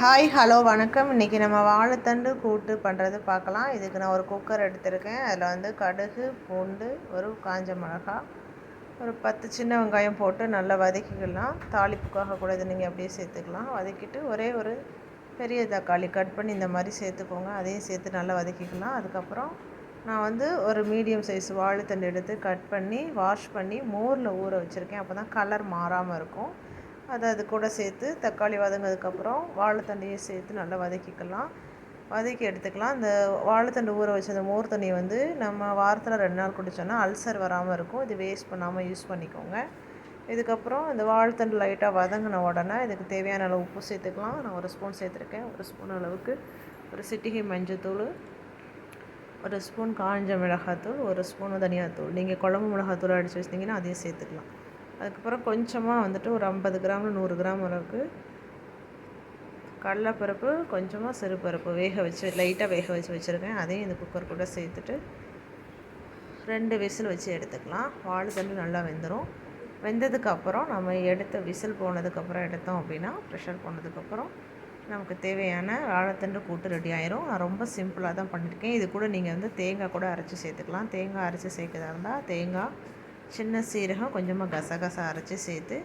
Hi hello வணக்கம். இன்றைக்கி நம்ம வாழைத்தண்டு கூட்டு பண்ணுறது பார்க்கலாம். இதுக்கு நான் ஒரு குக்கர் எடுத்திருக்கேன். அதில் வந்து கடுகு, பூண்டு, ஒரு காஞ்ச மிளகா, ஒரு 10 சின்ன வெங்காயம் போட்டு நல்லா வதக்கிக்கலாம். தாளிப்புக்காக கூட இதை நீங்கள் அப்படியே சேர்த்துக்கலாம். வதக்கிட்டு ஒரே ஒரு பெரிய தக்காளி கட் பண்ணி இந்த மாதிரி சேர்த்துக்கோங்க. அதையும் சேர்த்து நல்லா வதக்கிக்கலாம். அதுக்கப்புறம் நான் வந்து ஒரு மீடியம் சைஸ் வாழைத்தண்டு எடுத்து கட் பண்ணி வாஷ் பண்ணி மோரில் ஊற வச்சுருக்கேன். அப்போ தான் கலர் மாறாமல் இருக்கும். அது கூட சேர்த்து தக்காளி வதங்கினதுக்கப்புறம் வாழைத்தண்டையும் சேர்த்து நல்லா வதக்கிக்கலாம். வதக்கி எடுத்துக்கலாம். இந்த வாழைத்தண்டு ஊற வச்ச அந்த மோர் தண்ணியை வந்து நம்ம வாரத்தில் 2 நாள் குடித்தோன்னா அல்சர் வராமல் இருக்கும். இது வேஸ்ட் பண்ணாமல் யூஸ் பண்ணிக்கோங்க. இதுக்கப்புறம் இந்த வாழைத்தண்டு லைட்டாக வதங்கின உடனே இதுக்கு தேவையான அளவு உப்பு சேர்த்துக்கலாம். நான் 1 ஸ்பூன் சேர்த்துருக்கேன். 1 ஸ்பூன் அளவுக்கு ஒரு சிட்டிகை மஞ்சத்தூள், 1 ஸ்பூன் காஞ்ச மிளகாத்தூள், 1 ஸ்பூன் தனியாத்தூள். நீங்கள் குழம்பு மிளகாத்தூள் அடித்து வச்சிட்டிங்கன்னா அதையும் சேர்த்துக்கலாம். அதுக்கப்புறம் கொஞ்சமாக வந்துட்டு ஒரு 50 கிராம் 100 கிராம் அளவுக்கு கடலைப்பருப்பு, கொஞ்சமாக சிறுபருப்பு லைட்டாக வேக வச்சு வச்சுருக்கேன். அதையும் இந்த குக்கர் கூட சேர்த்துட்டு 2 விசில் வச்சு எடுத்துக்கலாம். வாழைத்தண்டு நல்லா வெந்துடும். வெந்ததுக்கப்புறம் நம்ம எடுத்த விசில் போனதுக்கப்புறம் எடுத்தோம் அப்படின்னா ப்ரெஷர் போனதுக்கப்புறம் நமக்கு தேவையான வாழைத்தண்டு கூட்டு ரெடி ஆயிரும். நான் ரொம்ப சிம்பிளாக தான் பண்ணியிருக்கேன். இது கூட நீங்கள் வந்து தேங்காய் கூட அரைச்சி சேர்த்துக்கலாம். தேங்காய் அரைச்சி சேர்க்கறதா இருந்தால் தேங்காய், சின்ன சீரகம், கொஞ்சமாக கசகசா அரைச்சி சேர்த்து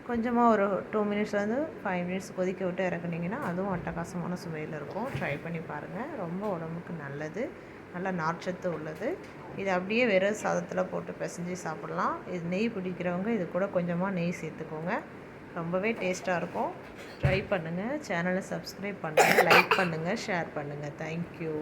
கொஞ்சமாக ஒரு 2 மினிட்ஸ்லேருந்து 5 மினிட்ஸ் கொதிக்க விட்டு இறக்குனீங்கன்னா அதுவும் அட்டகாசமான சுவையில் இருக்கும். ட்ரை பண்ணி பாருங்கள். ரொம்ப உடம்புக்கு நல்லது, நல்லா நார்ச்சத்து உள்ளது. இது அப்படியே வெறும் சாதத்தில் போட்டு பிசைஞ்சு சாப்பிட்லாம். இது நெய் பிடிக்கிறவங்க இது கூட கொஞ்சமாக நெய் சேர்த்துக்கோங்க. ரொம்பவே டேஸ்ட்டாக இருக்கும். ட்ரை பண்ணுங்கள். சேனலை சப்ஸ்கிரைப் பண்ணுங்கள், லைக் பண்ணுங்கள், ஷேர் பண்ணுங்கள். தேங்க்யூ.